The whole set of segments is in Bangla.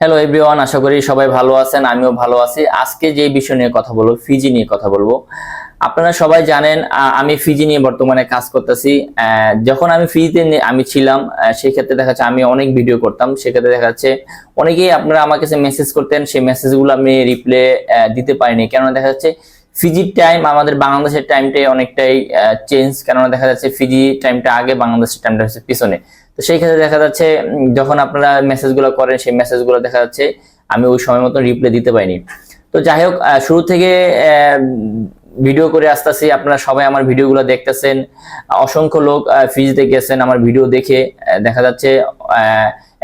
হ্যালো এভরিওয়ান, আশা করি সবাই ভালো আছেন। আমিও ভালো আছি। আজকে যে বিষয় নিয়ে কথা বলবো, ফিজি নিয়ে কথা বলবো। আপনারা সবাই জানেন আমি ফিজি নিয়ে বর্তমানে কাজ করতেছি। যখন আমি ফিজিতে আমি ছিলাম, সেই ক্ষেত্রে দেখা যাচ্ছে আমি অনেক ভিডিও করতাম। সেক্ষেত্রে দেখা যাচ্ছে অনেকেই আপনারা আমার কাছে মেসেজ করতেন, সেই মেসেজগুলো আমি রিপ্লে দিতে পারিনি। কেননা দেখা যাচ্ছে ফিজির টাইম আমাদের বাংলাদেশের টাইমটাই অনেকটাই চেঞ্জ। কেননা দেখা যাচ্ছে ফিজি টাইমটা আগে, বাংলাদেশের টাইমটা হচ্ছে পিছনে। তো সেই ক্ষেত্রে দেখা যাচ্ছে যখন আপনারা মেসেজগুলো করেন, সেই মেসেজগুলো দেখা যাচ্ছে আমি ওই সময় মতো রিপ্লাই দিতে পারিনি। তো যাই হোক, শুরু থেকে ভিডিও করে আসতেছি, আপনারা সবাই আমার ভিডিওগুলো দেখতেছেন। অসংখ্য লোক ফিজিতে গেছেন আমার ভিডিও দেখে। দেখা যাচ্ছে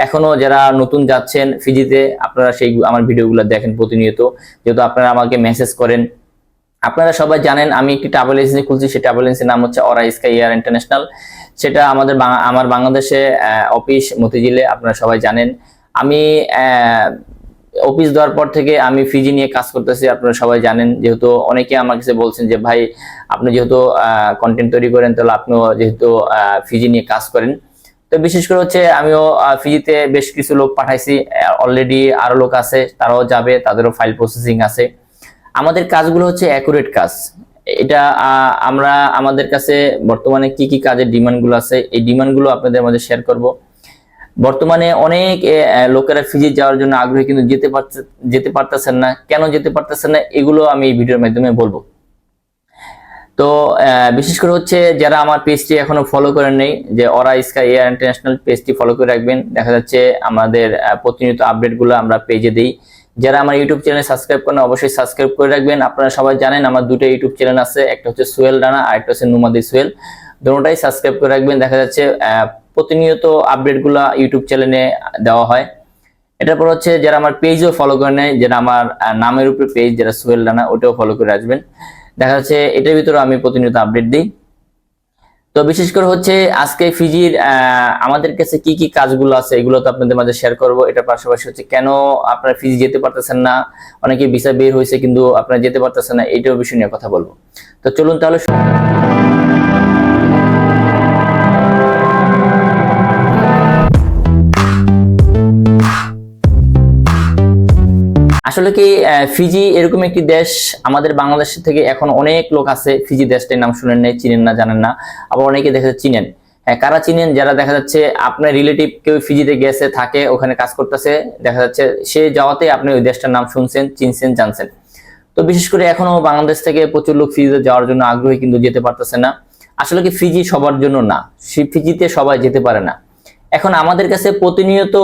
এখনো যারা নতুন যাচ্ছেন ফিজিতে, আপনারা সেই আমার ভিডিওগুলো দেখেন প্রতিনিয়ত, যেহেতু আপনারা আমাকে মেসেজ করেন। আপনারা সবাই জানেন আমি একটি ট্রাভেল এজেন্সি খুলছি। সেই ট্রাভেল এজেন্সির নাম হচ্ছে অরা স্কাই এয়ার ইন্টারন্যাশনাল। সেটা আমার বাংলাদেশে অফিস মতিঝিলে, আপনারা সবাই জানেন। আমি অফিস দেওয়ার পর থেকে আমি ফিজি নিয়ে কাজ করতেছি, আপনারা সবাই জানেন। যেহেতু অনেকে আমার কাছে বলছেন যে ভাই, আপনি যেহেতু কন্টেন্ট তৈরি করেন, তাহলে আপনিও যেহেতু ফিজি নিয়ে কাজ করেন। তো বিশেষ করে হচ্ছে আমিও ফিজিতে বেশ কিছু লোক পাঠাইছি, অলরেডি আরো লোক আছে, তারাও যাবে, তাদেরও ফাইল প্রসেসিং আছে। আমাদের কাজগুলো হচ্ছে অ্যাকুরেট কাজ। এটা আমরা আমাদের কাছে বর্তমানে কি কি কাজের ডিমান্ড গুলো আছে, এই ডিমান্ড গুলো আপনাদের মধ্যে শেয়ার করব। বর্তমানে অনেক লোকেরা ফিজি যাওয়ার জন্য আগ্রহী, কিন্তু যেতে পারতেছেন না। কেন যেতে পারতেছেন না, এগুলো আমি এই ভিডিওর মাধ্যমে বলবো। তো বিশেষ করে হচ্ছে যারা আমার পেজটি এখনো ফলো করেন নেই, যে অরা স্কাই এয়ার ইন্টারন্যাশনাল পেজটি ফলো করে রাখবেন। দেখা যাচ্ছে আমাদের প্রতিনিয়ত আপডেটগুলো আমরা পেজে দিই। যারা আমার ইউটিউব চ্যানেল সাবস্ক্রাইব করেন, অবশ্যই সাবস্ক্রাইব করে রাখবেন। আপনারা সবাই জানেন আমার দুটো ইউটিউব চ্যানেল আছে, একটা হচ্ছে সোহেল রানা আর একটা হচ্ছে নুমাদি সোহেল। দুটোটাই সাবস্ক্রাইব করে রাখবেন। দেখা যাচ্ছে প্রতিনিয়ত আপডেটগুলো ইউটিউব চ্যানেলে দেওয়া হয়। এটার পর হচ্ছে যারা আমার পেজও ফলো করে নেয়, যেটা আমার নামের উপরে পেজ, যেটা সোহেল রানা, ওটাও ফলো করে আসবেন। দেখা যাচ্ছে এটার ভিতরে আমি প্রতিনিয়ত আপডেট দিই। তো বিশেষ করে হচ্ছে আজকে ফিজির আমাদের কাছে কি কি কাজগুলো আছে, এগুলো তো আপনাদের মাঝে শেয়ার করব। এটার পাশাপাশি হচ্ছে কেন আপনারা ফিজি যেতে পারতেছেন না, অনেকে ভিসা বের হয়েছে কিন্তু আপনারা যেতে পারতেছেন না, এইটাও বিষয় নিয়ে কথা বলবো। তো চলুন তাহলে। আসলে কি ফিজি এরকম একটি দেশ, আমাদের বাংলাদেশ থেকে এখন অনেক লোক আছে ফিজি দেশটার নাম শুনেন নাই, চিনেন না, জানেন না। আবার অনেকে দেখা যাচ্ছে চিনেন। কারা চিনেন? যারা দেখা যাচ্ছে আপনার রিলেটিভ কেউ ফিজিতে গেছে, থাকে, ওখানে কাজ করতেছে, দেখা যাচ্ছে সে যাওয়াতে আপনি ওই দেশটার নাম শুনছেন, চিনছেন, জানছেন। তো বিশেষ করে এখনো বাংলাদেশ থেকে প্রচুর লোক ফিজিতে যাওয়ার জন্য আগ্রহী, কিন্তু যেতে পারতেছে না। আসলে কি ফিজি সবার জন্য না, ফিজিতে সবাই যেতে পারে না। এখন আমাদের কাছে প্রতিনিয়ত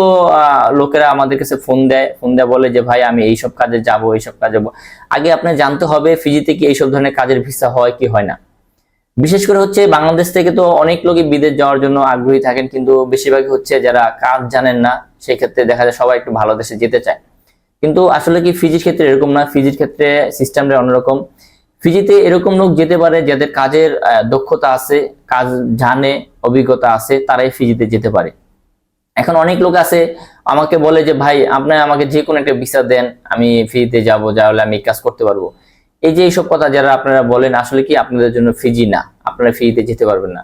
লোকেরা আমাদের কাছে ফোন দেয়, বলে যে ভাই আমি এইসব কাজে যাব, এইসব কাজে যাব। আগে আপনার জানতে হবে ফিজিতে কি এইসব ধরনের কাজের ভিসা হয় কি হয় না। বিশেষ করে হচ্ছে বাংলাদেশ থেকে তো অনেক লোকই বিদেশ যাওয়ার জন্য আগ্রহী থাকেন, কিন্তু বেশিরভাগই হচ্ছে যারা কাজ জানেন না, সেই ক্ষেত্রে দেখা যায় সবাই একটু ভালো দেশে যেতে চায়। কিন্তু আসলে কি ফিজির ক্ষেত্রে এরকম না, ফিজির ক্ষেত্রে সিস্টেমটা অন্যরকম। ফিজিতে এরকম লোক যেতে পারে যাদের কাজের দক্ষতা আছে, কাজ জানে, অভিজ্ঞতা আছে, তারাই ফিজিতে যেতে পারে। এখন অনেক লোক আছে আমাকে বলে যে ভাই আপনি আমাকে যে কোনো একটা ভিসা দেন, আমি ফিজিতে যাব, যাহলে আমি কাজ করতে পারবো। এই যে এইসব কথা যারা আপনারা বলেন, আসলে কি আপনাদের জন্য ফিজি না, আপনারা ফিজিতে যেতে পারবেন না।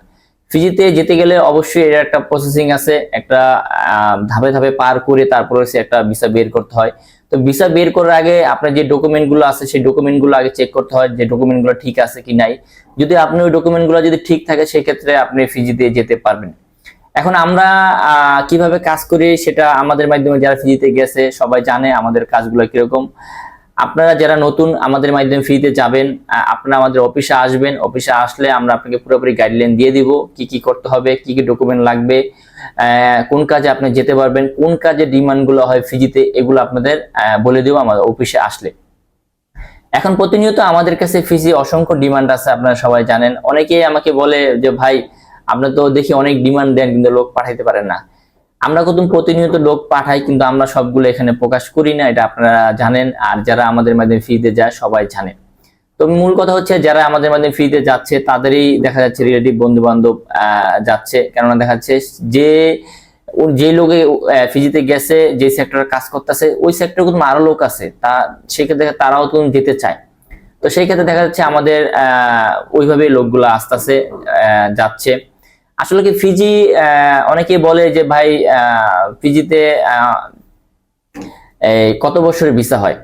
ফিজিতে যেতে গেলে অবশ্যই এর একটা প্রসেসিং আছে, একটা ধাপে ধাপে পার করে তারপর হচ্ছে একটা ভিসা বের করতে হয়। তো ভিসা বের করার আগে আপনার যে ডকুমেন্ট গুলো আছে, সেই ডকুমেন্ট গুলো আগে চেক করতে হয় যে ডকুমেন্ট গুলো ঠিক আছে কি নাই। যদি আপনি ওই ডকুমেন্ট গুলো যদি ঠিক থাকে, সেক্ষেত্রে আপনি ফিজিতে যেতে পারবেন। এখন আমরা কিভাবে কাজ করি সেটা আমাদের মাধ্যমে যারা ফ্রিতে গেছে সবাই জানে আমাদের কাজগুলো কিরকম। আপনারা যারা নতুন আমাদের মাধ্যমে ফ্রিতে যাবেন, আপনারা আমাদের অফিসে আসবেন। অফিসে আসলে আমরা আপনাকে পুরোপুরি গাইডলাইন দিয়ে দিব, কি কি করতে হবে, কি কি ডকুমেন্ট লাগবে, কোন কাজে আপনি যেতে পারবেন, কোন কাজে ডিমান্ড গুলো হয় ফিজিতে, এগুলো আপনাদের বলে দেবো আমাদের অফিসে আসলে। এখন প্রতিনিয়ত আমাদের কাছে ফিজি অসংখ্য ডিমান্ড আছে, আপনারা সবাই জানেন। অনেকেই আমাকে বলে যে ভাই আপনারা তো দেখি অনেক ডিমান্ড দেন, কিন্তু লোক পাঠাইতে পারেন না। আমরা কত প্রতিনিয়ত লোক পাঠাই, কিন্তু আমরা সবগুলো এখানে প্রকাশ করি না, এটা আপনারা জানেন। আর যারা আমাদের মাধ্যমে ফ্রিতে যায় সবাই জানে। তো মূল কথা হচ্ছে যারা আমাদের মাধ্যমে ফ্রিতে যাচ্ছে তাদেরই দেখা যাচ্ছে রিলেটিভ, বন্ধু বান্ধব যাচ্ছে। কেননা দেখা যাচ্ছে যে লোকে ফিজিতে গেছে, যে সেক্টরে কাজ করতেছে, ওই সেক্টরে কিন্তু আরো লোক আছে, তা সেক্ষেত্রে তারাও তো যেতে চায়। তো সেই ক্ষেত্রে দেখা যাচ্ছে আমাদের ওইভাবে লোকগুলো আস্তে আস্তে যাচ্ছে। আসলে কি ফিজি অনেকে বলে যে ভাই ফিজিতে কত বছরের ভিসা হয়।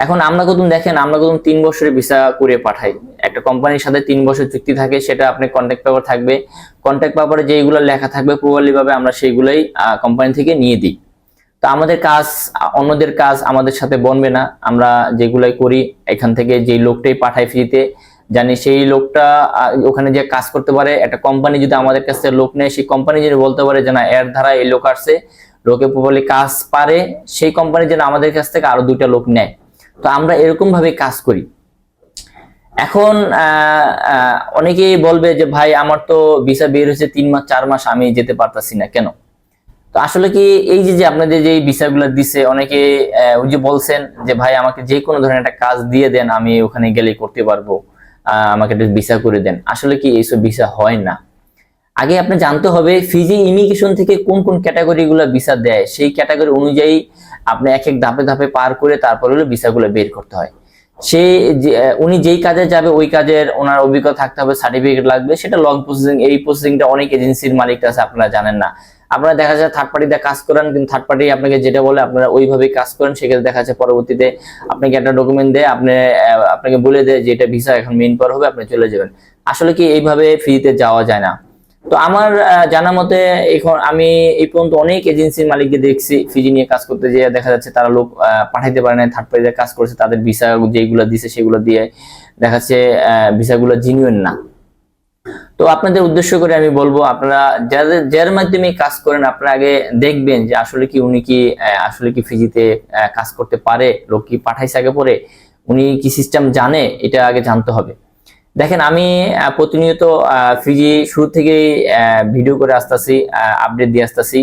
এখন আমরা কত দেখেন, আমরা কত 3 বছরের ভিসা করে পাঠাই। একটা কোম্পানির সাথে 3 বছর চুক্তি থাকে, সেটা আপনি কন্ট্রাক্ট পেপার থাকবে, কন্ট্রাক্ট পেপারে যেগুলো লেখা থাকবে প্রপারলি ভাবে আমরা সেইগুলাই কোম্পানি থেকে নিয়ে দিই। তো আমাদের কাজ অন্যদের কাজ আমাদের সাথে বনবে না, আমরা যেগুলাই করি এখান থেকে যে লোকটাই পাঠাই ফ্রিতে, জানি সেই লোকটা ওখানে যে কাজ করতে পারে। একটা কোম্পানি যদি আমাদের কাছে লোক নেয়, সেই কোম্পানি যদি বলতে পারে যে না এর দ্বারা এই লোক আসছে, লোকে প্রপারলি কাজ পারে, সেই কোম্পানি যেন আমাদের কাছ থেকে আরো 2টা লোক নেয়। তো আমরা এরকম ভাবে কাজ করি। এখন অনেকেই বলবে যে ভাই আমার তো ভিসা বের হয়েছে 3 মাস 4 মাস, আমি যেতে পারতাছি না কেন? তো আসলে কি এই যে আপনাদের যে ভিসাগুলো দিছে, অনেকে ওই যে বলছেন যে ভাই আমাকে যে কোনো ধরনের একটা কাজ দিয়ে দেন, আমি ওখানে গেলে করতে পারবো, আমাকে একটু ভিসা করে দেন। আসলে কি এইসব ভিসা হয় না। আগে আপনি জানতে হবে ফিজি ইমিগ্রেশন থেকে কোন কোন ক্যাটাগরি গুলো ভিসা দেয়, সেই ক্যাটাগরি অনুযায়ী আপনি এক এক ধাপে ধাপে পার করে তারপর হলো ভিসাগুলো বের করতে হয়। সে উনি যেই কাজে যাবে ওই কাজের ওনার অভিজ্ঞতা থাকতে হবে, সার্টিফিকেট লাগবে, সেটা লং প্রসেসিং। এই প্রসেসিংটা অনেক এজেন্সির মালিক আছে, আপনারা জানেন না। আপনারা দেখা যায় থার্ড পার্টিতে কাজ করেন, কিন্তু থার্ড পার্টি আপনাকে যেটা বলে আপনারা ওইভাবেই কাজ করেন, সেক্ষেত্রে দেখা যাচ্ছে পরবর্তীতে আপনাকে একটা ডকুমেন্ট দেয়, আপনাকে বলে দেয় যে এটা ভিসা এখন মেইন পার হবে, আপনি চলে যাবেন। আসলে কি এইভাবে ফ্রিতে যাওয়া যায় না। তো আমার জানা মতে এখন আমি এই পর্যন্ত অনেক এজেন্সির মালিককে দেখছি ফিজি নিয়ে কাজ করতে, যে দেখা যাচ্ছে তারা লোক পাঠাইতে পারে না, থার্ড পার্টিতে কাজ করছে, তাদের ভিসা যেগুলো দিছে সেগুলো দিয়ে দেখা যাচ্ছে ভিসাগুলো জিনুইন না। তো আপনাদের উদ্দেশ্য করে আমি বলবো, আপনারা যার মাধ্যমে কাজ করেন আপনারা আগে দেখবেন যে আসলে কি উনি কি আসলে কি ফিজিতে কাজ করতে পারে, লোক কি পাঠাইছে আগে পরে, উনি কি সিস্টেম জানে, এটা আগে জানতে হবে। দেখেন আমি প্রতিনিয়ত ফিজি শুরু থেকে ভিডিও করে আসতেছি, আপডেট দিয়ে আসতেছি।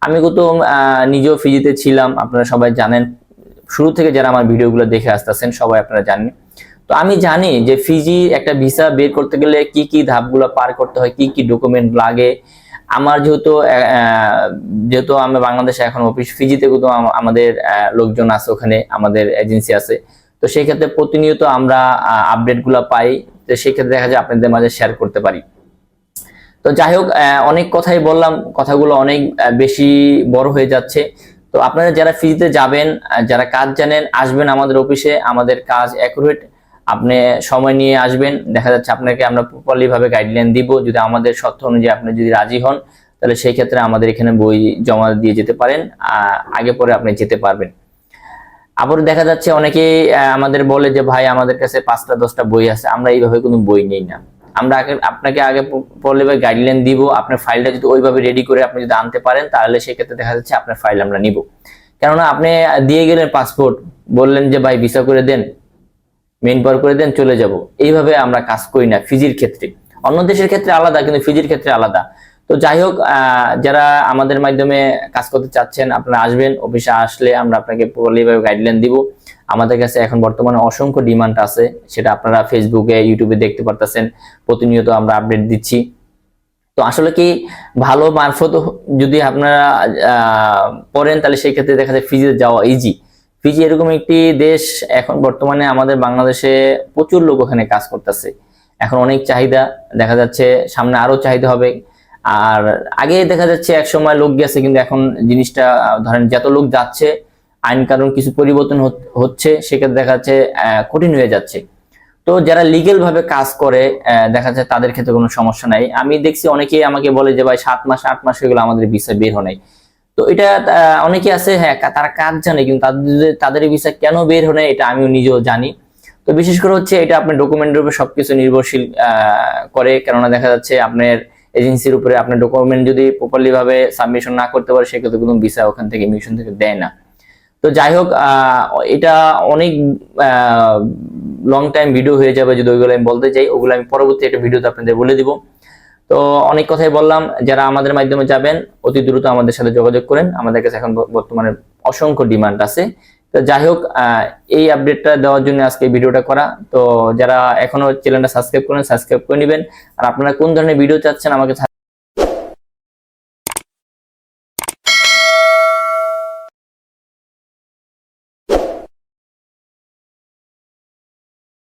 আমি কত নিজেও ফিজিতে ছিলাম, আপনারা সবাই জানেন, শুরু থেকে যারা আমার ভিডিওগুলো দেখে আসতেছেন সবাই আপনারা জানেন। তো আমি জানি যে ফিজি একটা ভিসা বের করতে গেলে কি কি ধাপগুলো পার করতে হয়, কি কি ডকুমেন্ট লাগে। আমার যেহেতু আমি বাংলাদেশে এখন অফিস, ফিজিতে কিন্তু আমাদের লোকজন আছে, ওখানে আমাদের এজেন্সি আছে। তো সেই ক্ষেত্রে প্রতিনিয়ত আমরা আপডেট গুলা পাই, তো সেই ক্ষেত্রে দেখা যায় আপনাদের মাঝে শেয়ার করতে পারি। তো যাই হোক, অনেক কথাই বললাম, কথাগুলো অনেক বেশি বড় হয়ে যাচ্ছে। তো আপনারা যারা ফিজিতে যাবেন, যারা কাজ জানেন, আসবেন আমাদের অফিসে, আমাদের কাজ অ্যাকুরেট, আপনি সময় নিয়ে আসবেন। দেখা যাচ্ছে আপনাকে আমরা প্রপারলি ভাবে গাইডলাইন দিব, যদি আমাদের শর্ত অনুযায়ী আপনি যদি রাজি হন, তাহলে সেই ক্ষেত্রে আমাদের এখানে বই জমা দিয়ে যেতে পারেন, আগে পরে আপনি যেতে পারবেন। আবার দেখা যাচ্ছে অনেকে আমাদের বলে যে ভাই আমাদের কাছে 5টা 10টা বই আছে, আমরা এইভাবে কোনো বই নেই না। আমরা আপনাকে আগে পড়লে গাইডলাইন দিব, আপনার ফাইলটা যদি ওইভাবে রেডি করে আপনি যদি আনতে পারেন, তাহলে সেক্ষেত্রে দেখা যাচ্ছে আপনার ফাইল আমরা নিব। কেননা আপনি দিয়ে গেলেন পাসপোর্ট, বললেন যে ভাই ভিসা করে দেন, মেইন পাওয়ার করে দেন, চলে যাব, এইভাবে আমরা কাজ করি না ফিজির ক্ষেত্রে। অন্য দেশের ক্ষেত্রে আলাদা, কিন্তু ফিজির ক্ষেত্রে আলাদা। তো যাই হোক, যারা আমাদের মাধ্যমে কাজ করতে চাচ্ছেন আপনারা আসবেন, অফিসে আসলে আমরা আপনাকে প্রপারলি ভাবে গাইডলাইন দিব। আমাদের কাছে এখন বর্তমানে অসংখ্য ডিমান্ড আছে, সেটা আপনারা ফেসবুকে ইউটিউবে দেখতে পারতেছেন, প্রতিনিয়ত আমরা আপডেট দিচ্ছি। তো আসলে কি ভালো মারফত যদি আপনারা পড়েন, তাহলে সেই ক্ষেত্রে দেখা যায় ফিজিতে যাওয়া ইজি। ফিজি এরকম একটি দেশ, এখন বর্তমানে আমাদের বাংলাদেশে প্রচুর লোক ওখানে কাজ করতেছে, এখন অনেক চাহিদা, দেখা যাচ্ছে সামনে আরো চাহিদা হবে। আর আগে দেখা যাচ্ছে এক সময় লোক গেছে, কিন্তু এখন জিনিসটা ধরেন যত লোক যাচ্ছে, আইন কানুন কিছু পরিবর্তন হচ্ছে, সেক্ষেত্রে দেখা যাচ্ছে কঠিন হয়ে যাচ্ছে। তো যারা লিগেল ভাবে কাজ করে দেখা যায় তাদের ক্ষেত্রে কোনো সমস্যা নাই। আমি দেখছি অনেকেই আমাকে বলে যে ভাই 7 মাস 8 মাস হয়ে গেল আমাদের ভিসা বের হয় নাই। তো এটা অনেকে আছে, হ্যাঁ তারা কাজ জানে, কিন্তু তাদের ভিসা কেন বের হয় না এটা আমিও নিজেও জানি। তো বিশেষ করে হচ্ছে এটা আপনার ডকুমেন্টের উপর সবকিছু নির্ভরশীল করে। কেননা দেখা যাচ্ছে আপনার এজেন্সির উপরে আপনার ডকুমেন্ট যদি প্রপারলি ভাবে সাবমিশন না করতে পারে, সেক্ষেত্রে কোনো ভিসা ওখান থেকে ইমিগ্রেশন থেকে দেয় না। তো যাই হোক, এটা অনেক লং টাইম ভিডিও হয়ে যাবে যদি ওইগুলো আমি বলতে চাই, ওগুলো আমি পরবর্তী একটা ভিডিওতে আপনাদের বলে দিব। তো অনেক কথাই বললাম, যারা আমাদের মাধ্যমে যাবেন অতি দ্রুত আমাদের সাথে যোগাযোগ করেন, আমাদের কাছে এখন বর্তমানে অসংখ্য ডিমান্ড আছে। তো যাই হোক, এই আপডেটটা দেওয়ার জন্য আজকে ভিডিওটা করা। তো যারা এখনো চ্যানেলটা সাবস্ক্রাইব করেন, সাবস্ক্রাইব করে নেবেন। আর আপনারা কোন ধরনের ভিডিও চাচ্ছেন আমাকে